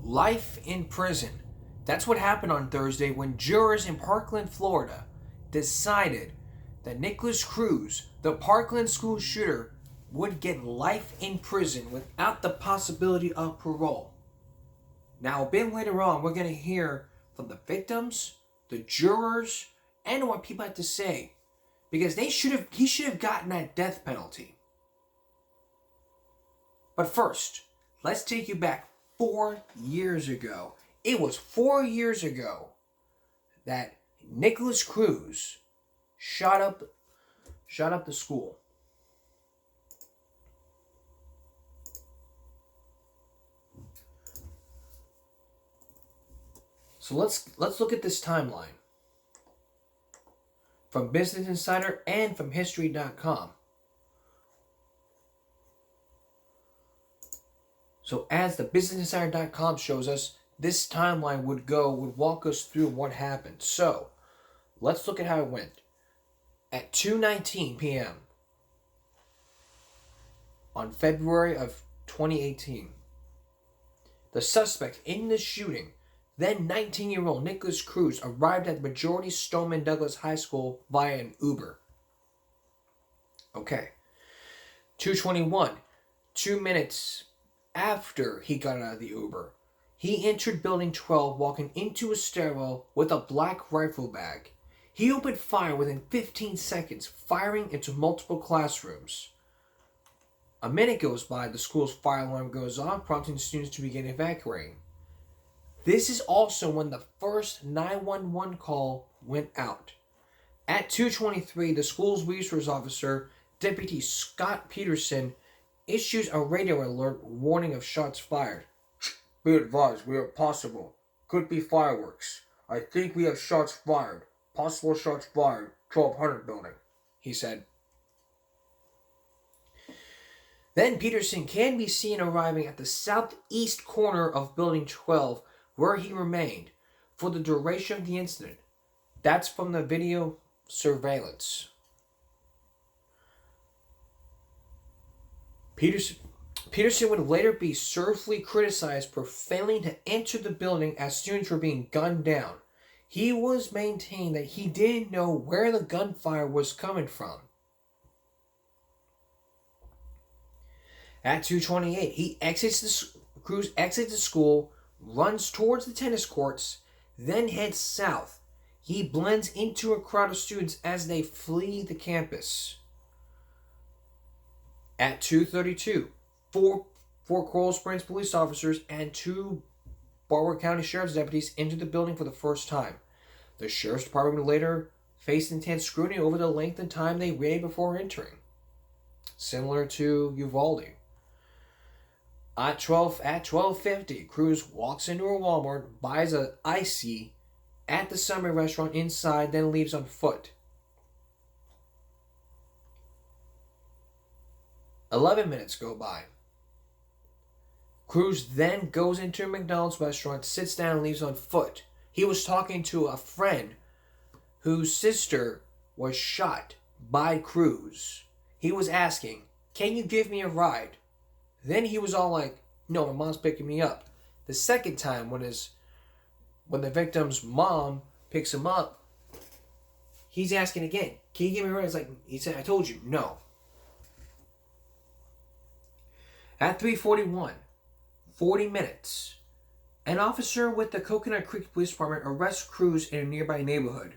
life in prison. That's what happened on Thursday when jurors in Parkland, Florida, decided that Nicholas Cruz, the Parkland school shooter, would get life in prison without the possibility of parole. Now, a bit later on, we're going to hear from the victims, the jurors, and what people had to say, because he should have gotten that death penalty. But first, let's take you back 4 years ago. It was 4 years ago that Nicholas Cruz shot up the school. So let's look at this timeline from Business Insider and from History.com. So as the BusinessInsider.com shows us, this timeline would walk us through what happened. So let's look at how it went. At 2:19 p.m. on February of 2018, the suspect in the shooting, then 19-year-old Nicholas Cruz, arrived at Majority Stoneman Douglas High School via an Uber. Okay. 2:21, 2 minutes after he got out of the Uber, he entered Building 12 walking into a stairwell with a black rifle bag. He opened fire within 15 seconds, firing into multiple classrooms. A minute goes by, the school's fire alarm goes off, prompting students to begin evacuating. This is also when the first 911 call went out. At 2:23, the school's resource officer, Deputy Scott Peterson, issues a radio alert warning of shots fired. Be advised, we are possible. Could be fireworks. I think we have shots fired. Possible shots fired. 1200 building, he said. Then Peterson can be seen arriving at the southeast corner of Building 12, where he remained for the duration of the incident. That's from the video surveillance. Peterson would later be sorely criticized for failing to enter the building as students were being gunned down. He was maintained that he didn't know where the gunfire was coming from. At 2:28, Cruz exits the school, runs towards the tennis courts, then heads south. He blends into a crowd of students as they flee the campus. At 2:32, four Coral Springs police officers and 2 Broward County Sheriff's deputies entered the building for the first time. The Sheriff's Department would later face intense scrutiny over the length and time they waited before entering, similar to Uvalde. At 12:50, Cruz walks into a Walmart, buys an icy at the Subway restaurant inside, then leaves on foot. 11 minutes go by. Cruz then goes into a McDonald's restaurant, sits down, and leaves on foot. He was talking to a friend whose sister was shot by Cruz. He was asking, "Can you give me a ride?" Then he was all like, "No, my mom's picking me up." The second time, when the victim's mom picks him up, he's asking again, "Can you give me a ride?" He said, "I told you, no." At 3:41, 40 minutes, an officer with the Coconut Creek Police Department arrests Cruz in a nearby neighborhood.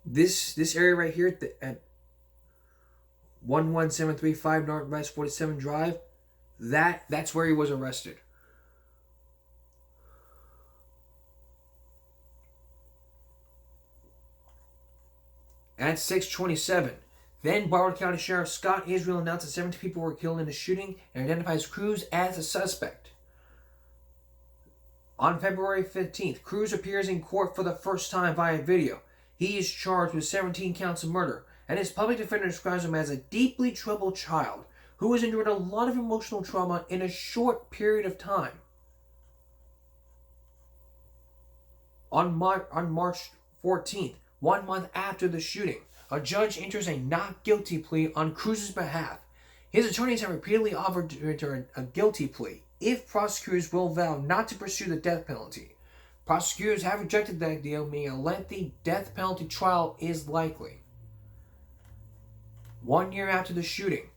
This area right here at 11735 Northwest 47 Drive, that's where he was arrested. At 6:27, then Broward County Sheriff Scott Israel announced that 70 people were killed in the shooting and identifies Cruz as a suspect. On February 15th, Cruz appears in court for the first time via video. He is charged with 17 counts of murder, and his public defender describes him as a deeply troubled child who has endured a lot of emotional trauma in a short period of time. On March 14th, 1 month after the shooting, a judge enters a not guilty plea on Cruz's behalf. His attorneys have repeatedly offered to enter a guilty plea if prosecutors will vow not to pursue the death penalty. Prosecutors have rejected that deal, meaning a lengthy death penalty trial is likely. 1 year after the shooting,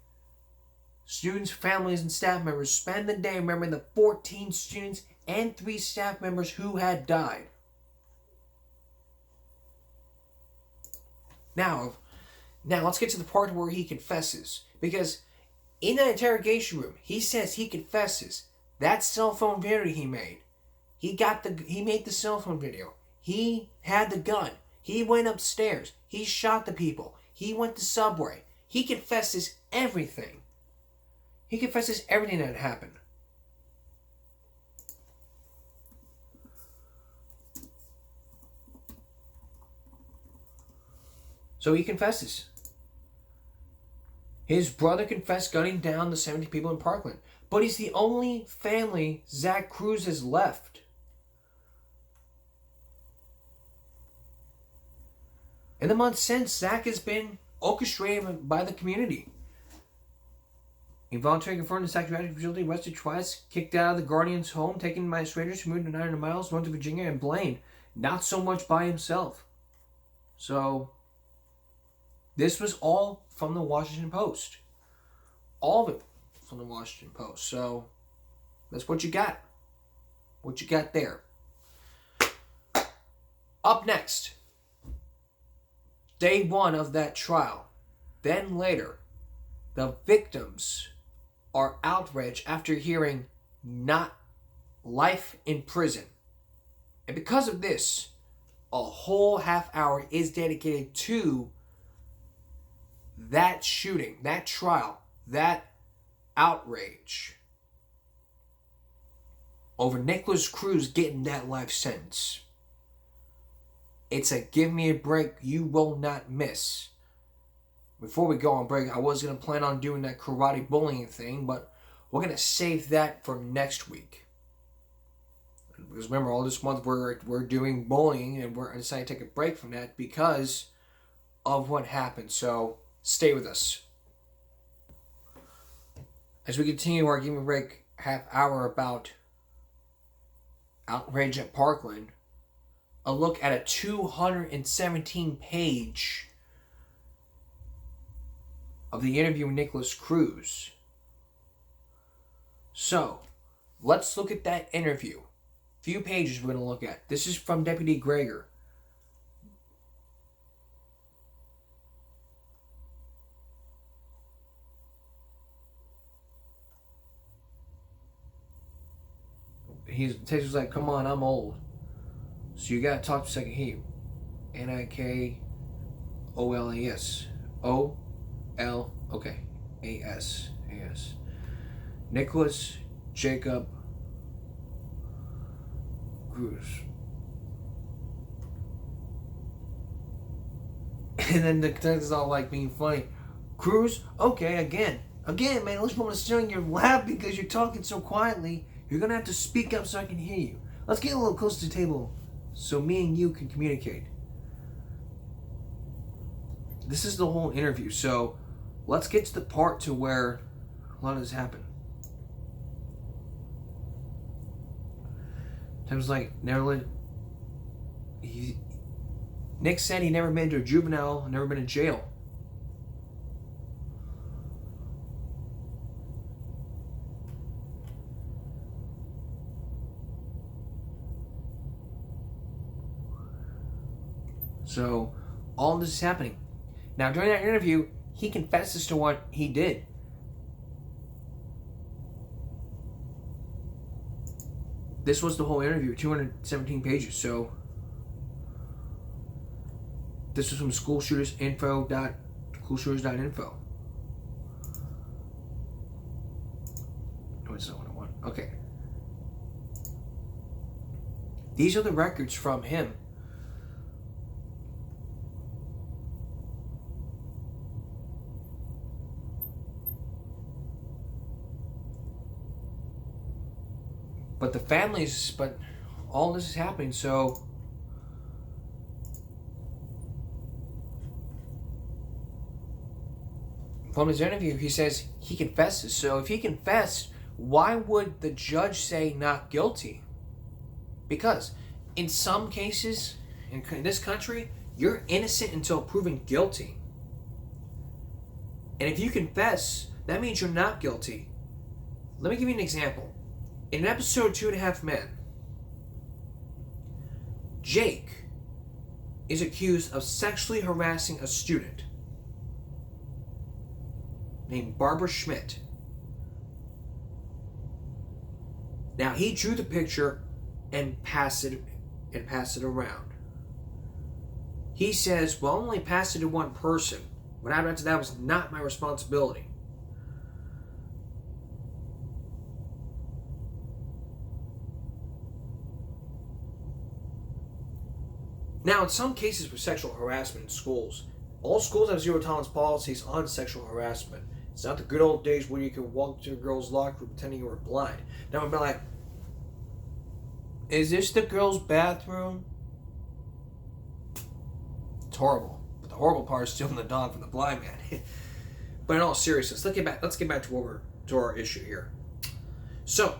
students, families, and staff members spend the day remembering the 14 students and 3 staff members who had died. Now let's get to the part where he confesses. Because in that interrogation room, he says he confesses that cell phone video he made. He made the cell phone video. He had the gun. He went upstairs. He shot the people. He went to Subway. He confesses everything. He confesses everything that happened. So he confesses. His brother confessed gunning down the 70 people in Parkland. But he's the only family Zach Cruz has left. In the months since, Zach has been orchestrated by the community. Involuntary confined to psychiatric facility, arrested twice, kicked out of the Guardian's home, taken by strangers who moved to 900 miles north of Virginia, and blamed not so much by himself. So, this was all from the Washington Post. All of it from the Washington Post. So, that's what you got. What you got there. Up next, day 1 of that trial. Then later, the victims are outraged after hearing not life in prison. And because of this, a whole half hour is dedicated to that shooting, that trial, that outrage over Nicholas Cruz getting that life sentence. It's a give me a break you will not miss. Before we go on break, I was going to plan on doing that karate bullying thing, but we're going to save that for next week. Because remember, all this month we're doing bullying, and I decided to take a break from that because of what happened. So stay with us. As we continue our Give Me a Break half hour about outrage at Parkland, a look at a 217-page of the interview with Nicholas Cruz. So, let's look at that interview. Few pages we're going to look at. This is from Deputy Greger. Texas was like, come on, I'm old. So you gotta talk to second heat. Nikolas. A-S. Nicholas Jacob Cruz. And then the text is all like being funny. Cruz? Okay, again, man, at least I'm gonna sit on your lap because you're talking so quietly. You're gonna have to speak up so I can hear you. Let's get a little closer to the table so me and you can communicate. This is the whole interview, so let's get to the part to where a lot of this happened. Times like Nick said he never been to a juvenile, never been in jail. So, all this is happening. Now, during that interview, he confesses to what he did. This was the whole interview, 217 pages. So, this was from schoolshootersinfo.info. Oh, it's not what I want. Okay. These are the records from him. But all this is happening, so from his interview, he says he confesses. So if he confessed, why would the judge say not guilty? Because in some cases, in this country, you're innocent until proven guilty. And if you confess, that means you're not guilty. Let me give you an example. In an episode of 2.5 Men, Jake is accused of sexually harassing a student named Barbara Schmidt. Now he drew the picture and passed it around. He says, well, I only passed it to one person. What happened after that was not my responsibility. Now, in some cases for sexual harassment in schools, all schools have zero tolerance policies on sexual harassment. It's not the good old days where you can walk to a girl's locker room pretending you were blind. Now I'm like, is this the girl's bathroom? It's horrible. But the horrible part is stealing the dog from the blind man. But in all seriousness, let's get back to our issue here. So,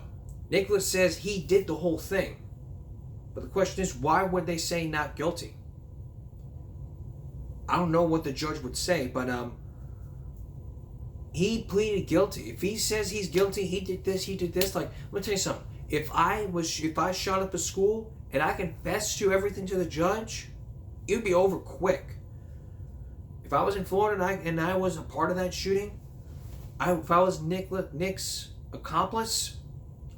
Nicholas says he did the whole thing. But the question is, why would they say not guilty? I don't know what the judge would say, but he pleaded guilty. If he says he's guilty, he did this. Like, let me tell you something. If I shot up a school and I confessed to everything to the judge, it would be over quick. If I was in Florida and I was a part of that shooting, if I was Nick's accomplice,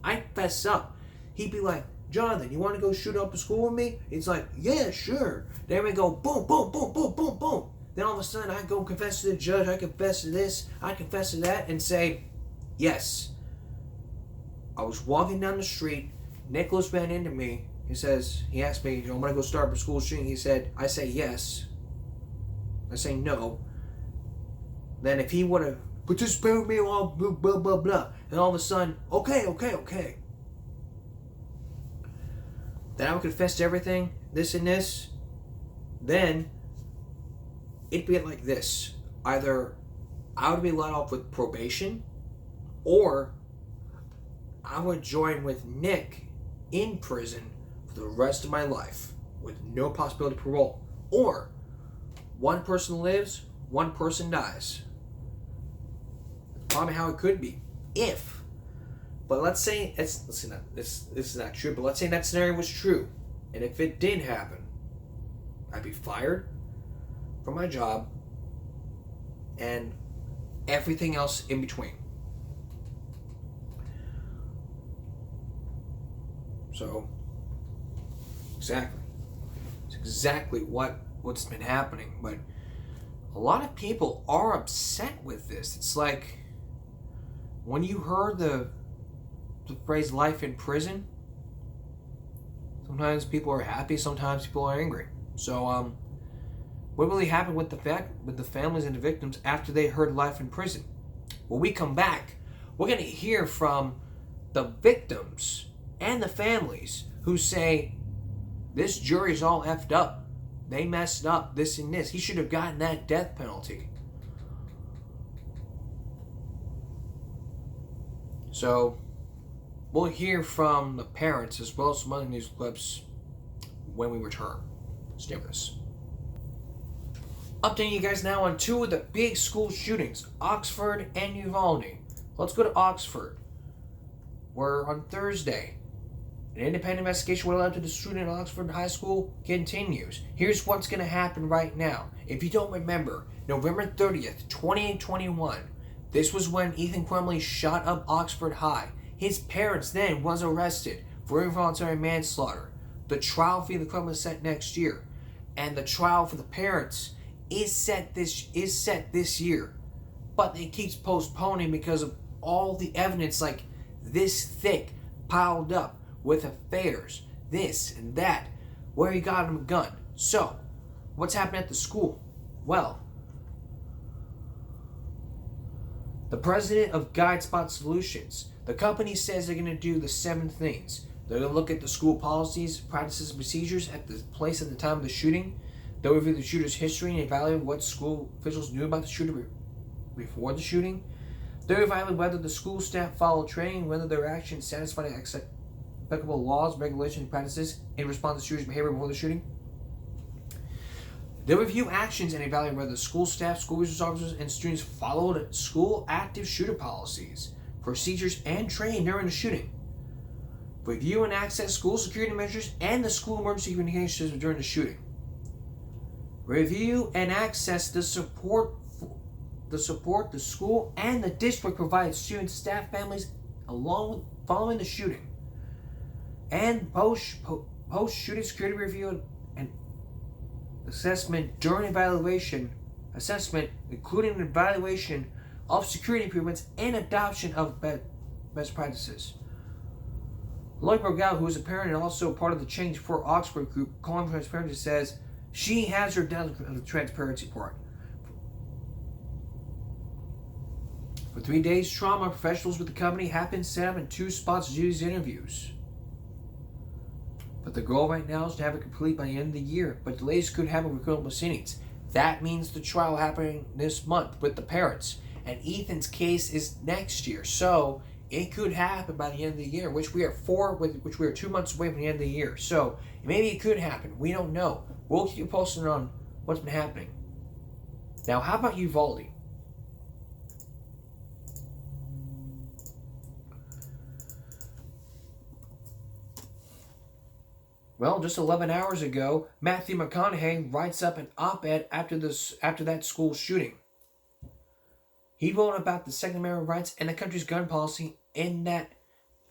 I'd fess up. He'd be like, Jonathan, you want to go shoot up a school with me? It's like, yeah, sure. Then we go boom, boom, boom, boom, boom, boom. Then all of a sudden I go confess to the judge, I confess to this, I confess to that, and say, yes. I was walking down the street, Nicholas ran into me. He asked me, I'm going to go start up a school shooting. I say yes. I say no. Then if he would have participated with me, blah, blah, blah, blah. And all of a sudden, okay. Then I would confess to everything, this and this. Then it'd be like this. Either I would be let off with probation, or I would join with Nick in prison for the rest of my life with no possibility of parole. Or one person lives, one person dies. That's probably how it could be. But let's say this is not true, but let's say that scenario was true. And if it did happen, I'd be fired from my job and everything else in between. So, exactly. It's exactly what's been happening. But a lot of people are upset with this. It's like, when you heard the phrase life in prison, sometimes people are happy, sometimes people are angry. So, what really happened with the families and the victims after they heard life in prison? When we come back, we're going to hear from the victims and the families who say, this jury's all effed up. They messed up, this and this. He should have gotten that death penalty. So, we'll hear from the parents as well as some other news clips when we return. Stay with us. Updating you guys now on two of the big school shootings, Oxford and Uvalde. Let's go to Oxford, where on Thursday, an independent investigation related to the shooting at Oxford High School continues. Here's what's going to happen right now. If you don't remember, November 30th, 2021, this was when Ethan Crumley shot up Oxford High. His parents then was arrested for involuntary manslaughter. The trial for the Crumley is set next year, and the trial for the parents is set this year. But it keeps postponing because of all the evidence like this thick piled up with affairs, this and that, where he got him a gun. So, what's happening at the school? Well, the president of GuideSpot Solutions, the company says they're going to do the 7 things. They're going to look at the school policies, practices, and procedures at the place at the time of the shooting. They'll review the shooter's history and evaluate what school officials knew about the shooter before the shooting. They evaluated whether the school staff followed training, whether their actions satisfied applicable laws, regulations, and practices in response to shooter's behavior before the shooting. They review actions and evaluate whether the school staff, school resource officers, and students followed school active shooter policies, procedures, and training during the shooting. Review and access school security measures and the school emergency communication system during the shooting. Review and access the support the school and the district provides students, staff, families along with following the shooting. And post-shooting security review and assessment during assessment, including an evaluation of security improvements and adoption of best practices. Lloyd Borgal, who is a parent and also part of the Change for Oxford group, calling for transparency, says she has her doubts on the transparency part. For 3 days, trauma professionals with the company have been set up in 2 spots to do these interviews. But the goal right now is to have it complete by the end of the year, but delays could happen with criminal proceedings. That means the trial happening this month with the parents, and Ethan's case is next year, so it could happen by the end of the year, which we are 2 months away from the end of the year. So maybe it could happen. We don't know. We'll keep you posted on what's been happening. Now, how about Uvalde? Well, just 11 hours ago, Matthew McConaughey writes up an op-ed after that school shooting. He wrote about the Second Amendment rights and the country's gun policy in that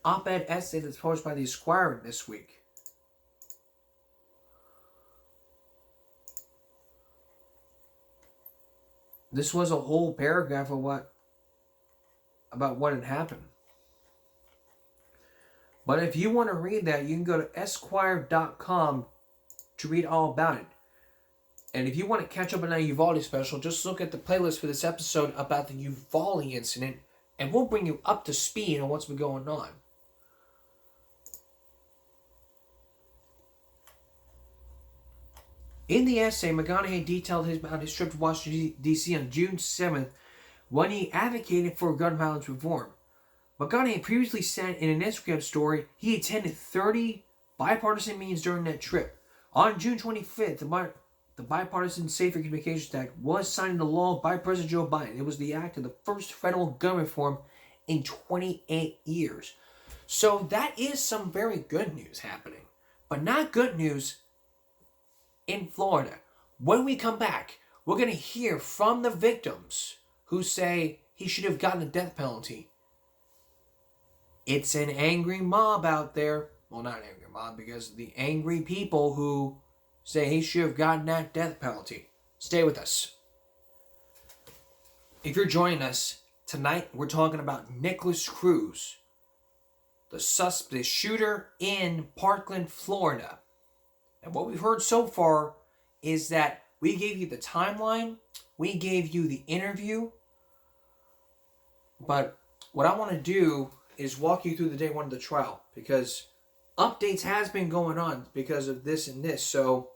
op-ed essay that's published by the Esquire this week. This was a whole paragraph of about what had happened. But if you want to read that, you can go to Esquire.com to read all about it. And if you want to catch up on that Uvalde special, just look at the playlist for this episode about the Uvalde incident, and we'll bring you up to speed on what's been going on. In the essay, McConaughey detailed about his trip to Washington, D.C. on June 7th when he advocated for gun violence reform. McConaughey previously said in an Instagram story he attended 30 bipartisan meetings during that trip. On June 25th, the Bipartisan Safer Communications Act was signed into law by President Joe Biden. It was the act of the first federal gun reform in 28 years. So that is some very good news happening. But not good news in Florida. When we come back, we're going to hear from the victims who say he should have gotten a death penalty. It's an angry mob out there. Well, not an angry mob, because the angry people who say he should have gotten that death penalty. Stay with us. If you're joining us, tonight we're talking about Nicholas Cruz, the shooter in Parkland, Florida. And what we've heard so far is that we gave you the timeline, we gave you the interview, but what I want to do is walk you through the day one of the trial, because updates has been going on because of this and this. So,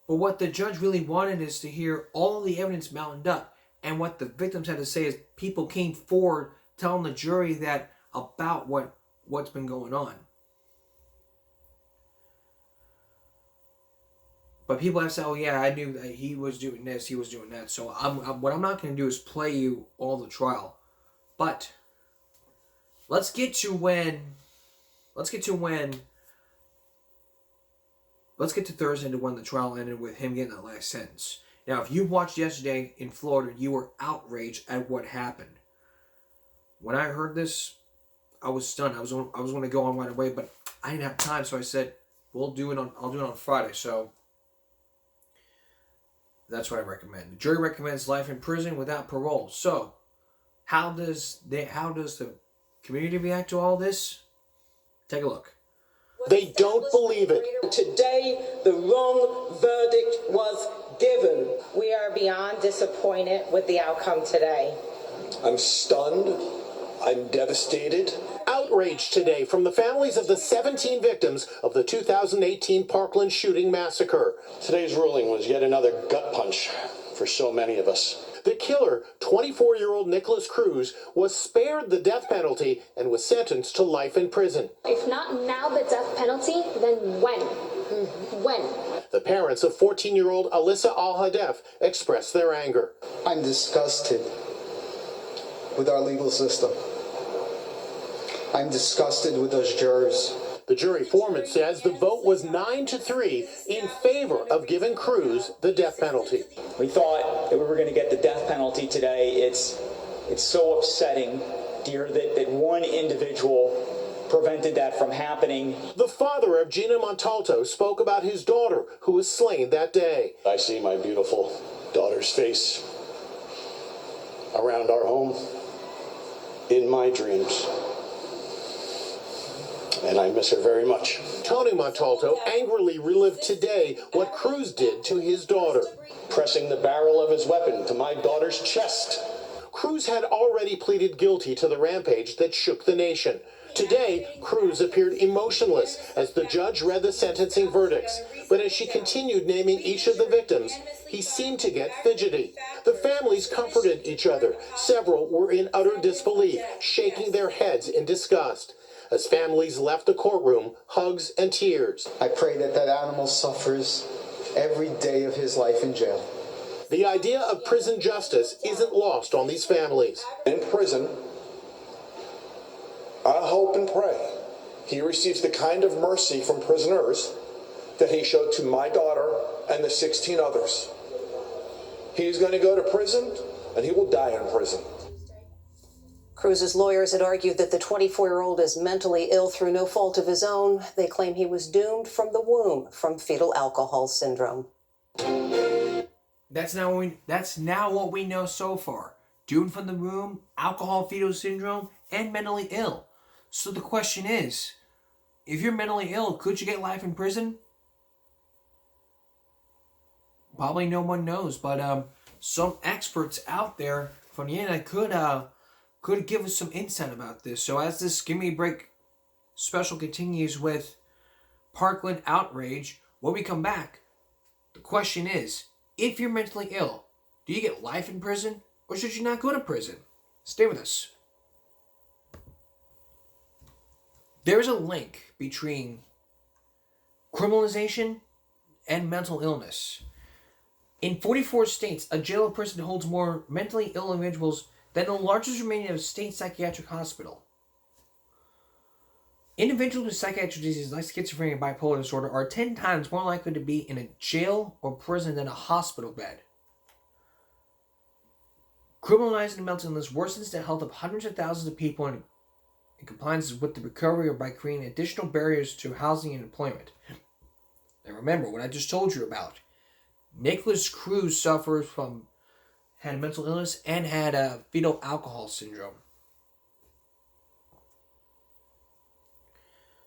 but what the judge really wanted is to hear all the evidence mounted up, and what the victims had to say is people came forward telling the jury that about what's been going on. But people have said, oh yeah, I knew that he was doing this, he was doing that. So what I'm not going to do is play you all the trial. But let's get to Thursday, to when the trial ended with him getting that last sentence. Now, if you watched yesterday in Florida, you were outraged at what happened. When I heard this, I was stunned. I was going to go on right away, but I didn't have time, so I said, I'll do it on Friday. So that's what I recommend. The jury recommends life in prison without parole. So how does the community react to all this? Take a look. They don't believe it. Today, the wrong verdict was given. We are beyond disappointed with the outcome today. I'm stunned. I'm devastated. Outrage today from the families of the 17 victims of the 2018 Parkland shooting massacre. Today's ruling was yet another gut punch for so many of us. The killer, 24-year-old Nicholas Cruz, was spared the death penalty and was sentenced to life in prison. If not now the death penalty, then when? When? The parents of 14-year-old Alyssa Al-Hadef expressed their anger. I'm disgusted with our legal system. I'm disgusted with those jurors. The jury foreman says the vote was 9-3 in favor of giving Cruz the death penalty. We thought that we were going to get the death penalty today. It's so upsetting, dear, that one individual prevented that from happening. The father of Gina Montalto spoke about his daughter, who was slain that day. I see my beautiful daughter's face around our home in my dreams. And I miss her very much. Tony Montalto angrily relived today what Cruz did to his daughter. Pressing the barrel of his weapon to my daughter's chest. Cruz had already pleaded guilty to the rampage that shook the nation. Today, Cruz appeared emotionless as the judge read the sentencing verdicts. But as she continued naming each of the victims, he seemed to get fidgety. The families comforted each other. Several were in utter disbelief, shaking their heads in disgust. As families left the courtroom, hugs and tears. I pray that that animal suffers every day of his life in jail. The idea of prison justice isn't lost on these families. In prison, I hope and pray he receives the kind of mercy from prisoners that he showed to my daughter and the 16 others. He's going to go to prison, and he will die in prison. Cruz's lawyers had argued that the 24-year-old is mentally ill through no fault of his own. They claim he was doomed from the womb from fetal alcohol syndrome. That's now what we know so far. Doomed from the womb, alcohol fetal syndrome, and mentally ill. So the question is, if you're mentally ill, could you get life in prison? Probably no one knows, but some experts out there from the internet could give us some insight about this. So as this Give Me a Break special continues with Parkland Outrage, when we come back, the question is, if you're mentally ill, do you get life in prison or should you not go to prison? Stay with us. There is a link between criminalization and mental illness. In 44 states, a jail or prison holds more mentally ill individuals than the largest remaining state psychiatric hospital. Individuals with psychiatric diseases like schizophrenia and bipolar disorder are 10 times more likely to be in a jail or prison than a hospital bed. Criminalizing mental illness worsens the health of hundreds of thousands of people in compliance with the recovery or by creating additional barriers to housing and employment. And remember what I just told you about. Nicholas Cruz had mental illness and had a fetal alcohol syndrome.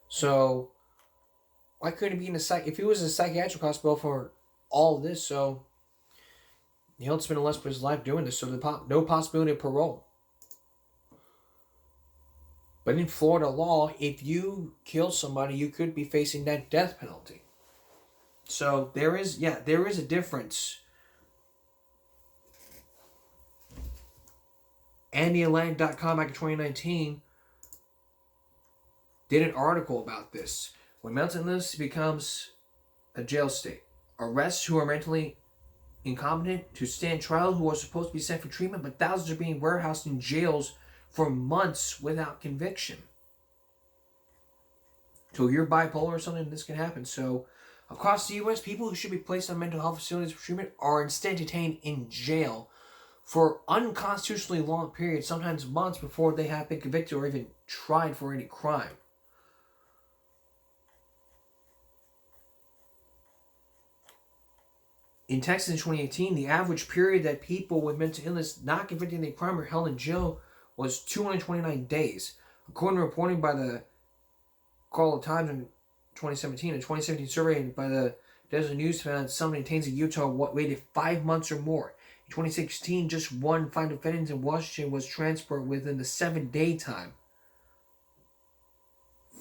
So, why couldn't he be if he was in a psychiatric hospital for all of this? So, he'll spend the rest of his life doing this. So, no possibility of parole. But in Florida law, if you kill somebody, you could be facing that death penalty. So there is a difference. AndyAtlantic.com back in 2019 did an article about this. When mental illness becomes a jail state, arrests who are mentally incompetent to stand trial, who are supposed to be sent for treatment, but thousands are being warehoused in jails for months without conviction. So if you're bipolar or something, this can happen. So across the U.S., people who should be placed on mental health facilities for treatment are instead detained in jail for unconstitutionally long periods, sometimes months before they have been convicted or even tried for any crime. In Texas in 2018, the average period that people with mental illness not convicted in a crime were held in jail was 229 days. According to reporting by the Call Times in 2017, a 2017 survey by the Desert News found that some detainees in Utah waited 5 months or more. In 2016, just one five defendants in Washington was transferred within the 7-day time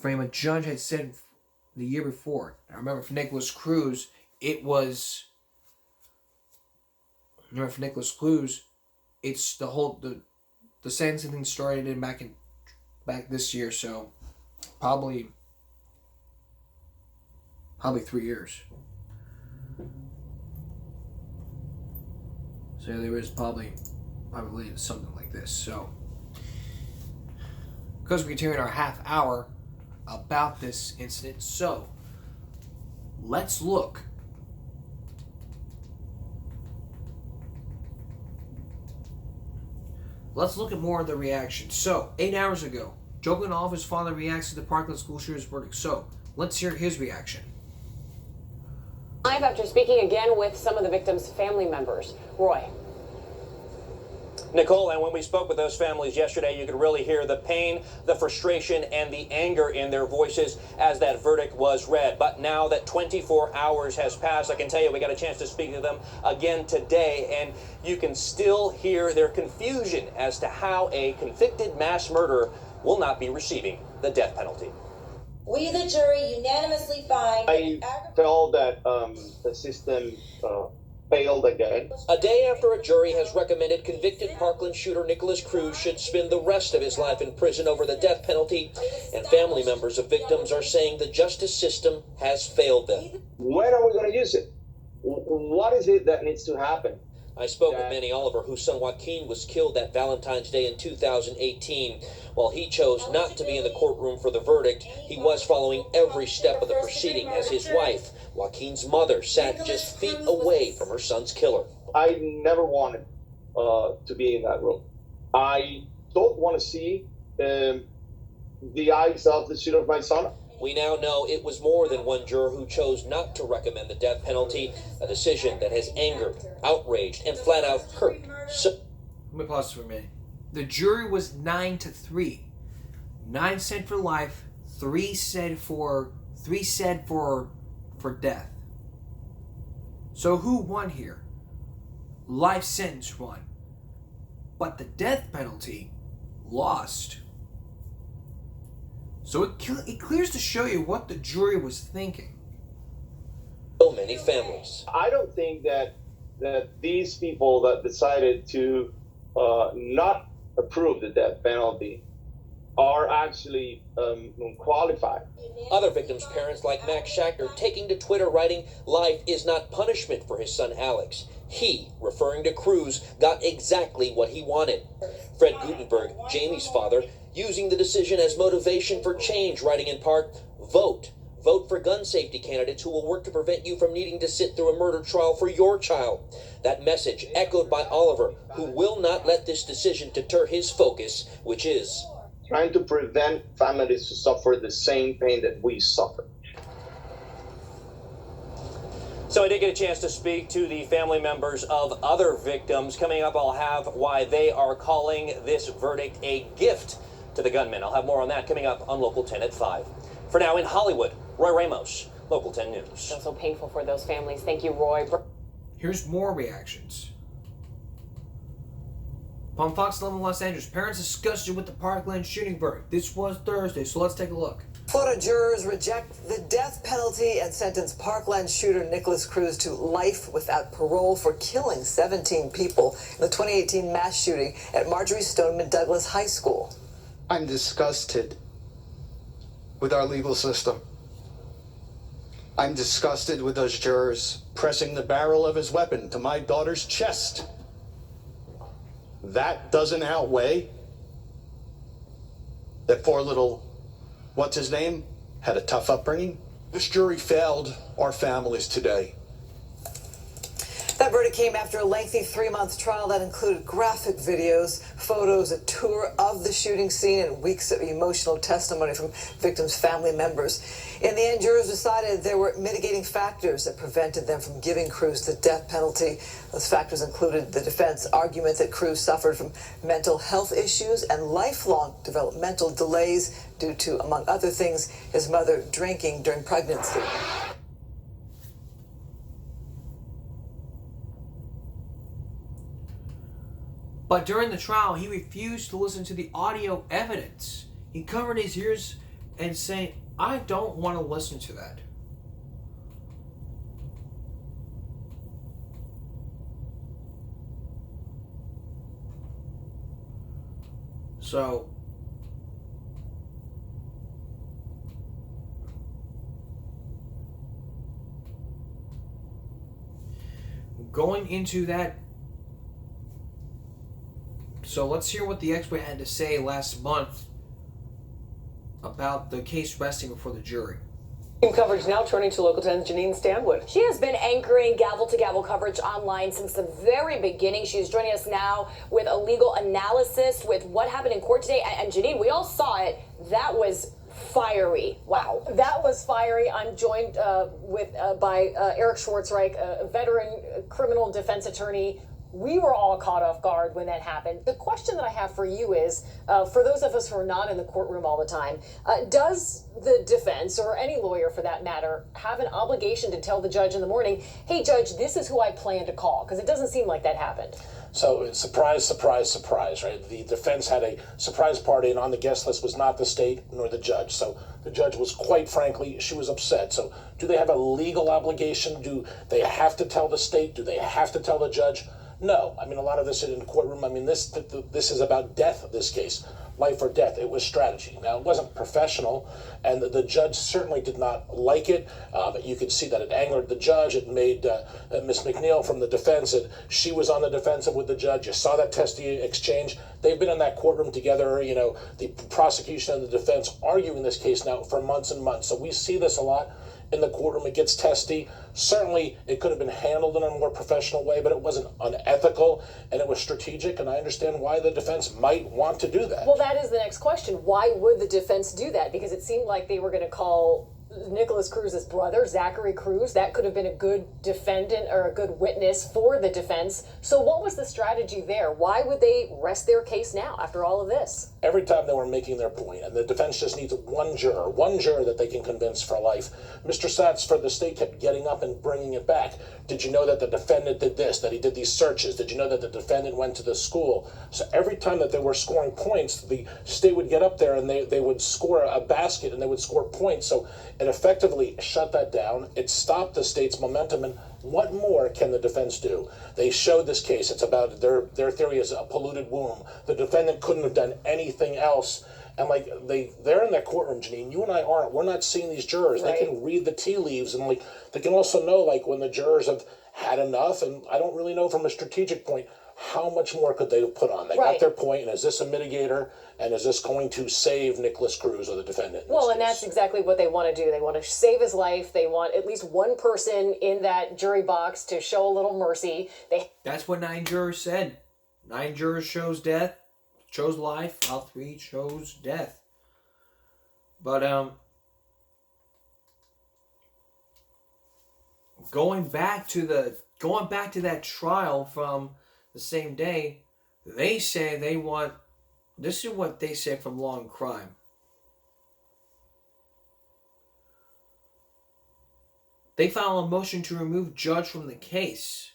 frame a judge had said the year before. I remember for Nicholas Cruz, it's the sentencing thing started back this year, so probably 3 years. So there was probably something like this. So because we're continuing our half hour about this incident, so let's look at more of the reactions. So 8 hours ago, Joe Ganoff's father reacts to the Parkland school shooter's verdict. So let's hear his reaction. Live after speaking again with some of the victims' family members. Roy. Nicole, and when we spoke with those families yesterday, you could really hear the pain, the frustration, and the anger in their voices as that verdict was read. But now that 24 hours has passed, I can tell you we got a chance to speak to them again today, and you can still hear their confusion as to how a convicted mass murderer will not be receiving the death penalty. We, the jury, unanimously find... I felt that the system failed again. A day after a jury has recommended convicted Parkland shooter Nicholas Cruz should spend the rest of his life in prison over the death penalty, and family members of victims are saying the justice system has failed them. When are we going to use it? What is it that needs to happen? I spoke with Manny Oliver, whose son Joaquin was killed that Valentine's Day in 2018. While he chose not to be in the courtroom for the verdict, he was following every step of the proceeding as his wife, Joaquin's mother, sat just feet away from her son's killer. I never wanted to be in that room. I don't want to see the eyes of the shooter of my son. We now know it was more than one juror who chose not to recommend the death penalty, a decision that has angered, outraged, and flat out hurt. Let me pause for a minute. The jury was 9-3. 9 said for life, 3 said for death. So who won here? Life sentence won. But the death penalty lost. So it clears to show you what the jury was thinking. So many families. I don't think that these people that decided to not approve the death penalty are actually qualified. Other victims' parents like Max Schachter taking to Twitter writing, "Life is not punishment for his son Alex. He," referring to Cruz, "got exactly what he wanted." Fred Gutenberg, Jamie's father, using the decision as motivation for change, writing in part, "Vote. Vote for gun safety candidates who will work to prevent you from needing to sit through a murder trial for your child." That message echoed by Oliver, who will not let this decision deter his focus, which is trying to prevent families to suffer the same pain that we suffer. So I did get a chance to speak to the family members of other victims. Coming up, I'll have why they are calling this verdict a gift to the gunman. I'll have more on that coming up on Local 10 at 5. For now, in Hollywood, Roy Ramos, Local 10 News. It's so painful for those families. Thank you, Roy. Here's more reactions. On Fox 11 Los Angeles, parents disgusted with the Parkland shooting verdict. This was Thursday, so let's take a look. Florida jurors reject the death penalty and sentence Parkland shooter Nicholas Cruz to life without parole for killing 17 people in the 2018 mass shooting at Marjorie Stoneman Douglas High School. I'm disgusted with our legal system. I'm disgusted with those jurors pressing the barrel of his weapon to my daughter's chest. That doesn't outweigh that poor little, what's his name, had a tough upbringing. This jury failed our families today. That verdict came after a lengthy 3-month trial that included graphic videos, photos, a tour of the shooting scene, and weeks of emotional testimony from victims' family members. In the end, jurors decided there were mitigating factors that prevented them from giving Cruz the death penalty. Those factors included the defense argument that Cruz suffered from mental health issues and lifelong developmental delays due to, among other things, his mother drinking during pregnancy. But during the trial, he refused to listen to the audio evidence. He covered his ears and saying, "I don't want to listen to that." So going into that, so let's hear what the expert had to say last month about the case resting before the jury. Team coverage now turning to Local 10's Janine Stanwood. She has been anchoring gavel-to-gavel coverage online since the very beginning. She's joining us now with a legal analysis with what happened in court today. And Janine, we all saw it. That was fiery. Wow. That was fiery. I'm joined by Eric Schwartzreich, a veteran criminal defense attorney. We were all caught off guard when that happened. The question that I have for you is, for those of us who are not in the courtroom all the time, does the defense, or any lawyer for that matter, have an obligation to tell the judge in the morning, hey, judge, this is who I plan to call? Because it doesn't seem like that happened. So, surprise, surprise, surprise, right? The defense had a surprise party, and on the guest list was not the state nor the judge. So the judge was, quite frankly, she was upset. So do they have a legal obligation? Do they have to tell the state? Do they have to tell the judge? No. I mean, a lot of this in the courtroom, I mean, this is about death, this case. Life or death. It was strategy. Now, it wasn't professional, and the judge certainly did not like it. You could see that it angered the judge. It made Ms. McNeil from the defense, and she was on the defensive with the judge. You saw that testy exchange. They've been in that courtroom together, you know, the prosecution and the defense arguing this case now for months and months. So we see this a lot in the courtroom. It gets testy. Certainly, it could have been handled in a more professional way, but it wasn't unethical, and it was strategic, and I understand why the defense might want to do that. Well, that is the next question. Why would the defense do that? Because it seemed like they were going to call Nicholas Cruz's brother, Zachary Cruz. That could have been a good defendant or a good witness for the defense. So what was the strategy there? Why would they rest their case now after all of this? Every time they were making their point, and the defense just needs one juror that they can convince for life. Mr. Satz for the state kept getting up and bringing it back. Did you know that the defendant did this, that he did these searches? Did you know that the defendant went to the school? So every time that they were scoring points, the state would get up there and they would score a basket and they would score points. So it effectively shut that down. It stopped the state's momentum. And what more can the defense do? They showed this case. It's about their theory is a polluted womb. The defendant couldn't have done anything else. And like they're in that courtroom, Janine. You and I aren't. We're not seeing these jurors. Right. They can read the tea leaves, and like they can also know like when the jurors have had enough. And I don't really know from a strategic point how much more could they put on. They got their point, and is this a mitigator? And is this going to save Nicholas Cruz or the defendant? Well, and that's exactly what they want to do. They want to save his life. They want at least one person in that jury box to show a little mercy. That's what 9 jurors said. 9 jurors chose life, while 3 chose death. But going back to that trial from the same day, they say they want. This is what they say from Law and Crime. They filed a motion to remove judge from the case.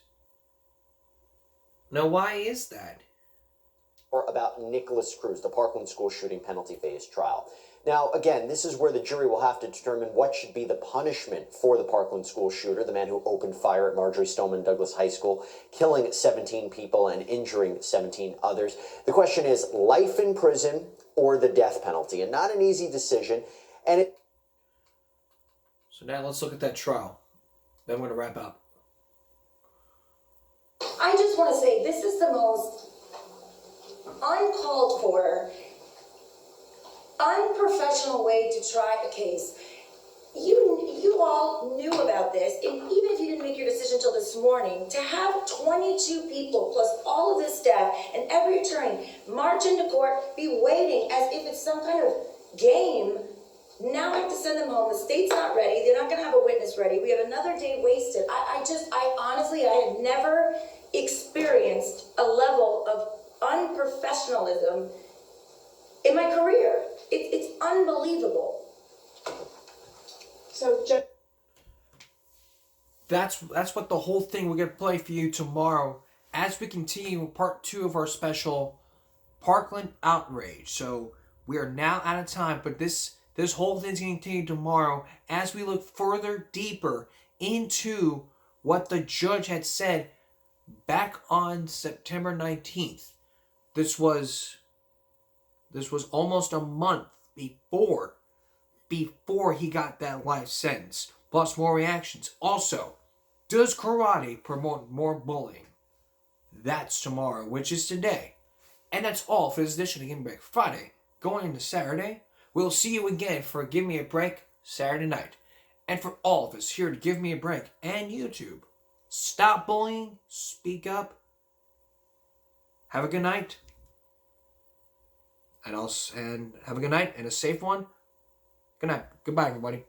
Now, why is that? Or about Nicholas Cruz, the Parkland school shooting penalty phase trial. Now, again, this is where the jury will have to determine what should be the punishment for the Parkland school shooter, the man who opened fire at Marjorie Stoneman Douglas High School, killing 17 people and injuring 17 others. The question is life in prison or the death penalty, and not an easy decision. So now let's look at that trial. Then we're going to wrap up. I just want to say this is the most uncalled for, unprofessional way to try a case. You all knew about this, and even if you didn't make your decision till this morning, to have 22 people plus all of this staff and every attorney march into court, be waiting as if it's some kind of game. Now I have to send them home. The state's not ready. They're not going to have a witness ready. We have another day wasted. I honestly, I have never experienced a level of unprofessionalism in my career. It's unbelievable. So that's what the whole thing we're going to play for you tomorrow as we continue part 2 of our special Parkland Outrage. So we are now out of time, but this whole thing's going to continue tomorrow as we look further deeper into what the judge had said back on September 19th. This was This was almost a month before he got that life sentence, plus more reactions. Also, does karate promote more bullying? That's tomorrow, which is today. And that's all for this edition of Give Me a Break Friday. Going into Saturday, we'll see you again for Give Me a Break Saturday night. And for all of us here to Give Me a Break and YouTube, stop bullying, speak up, have a good night, and have a good night and a safe one. Good night. Goodbye, everybody.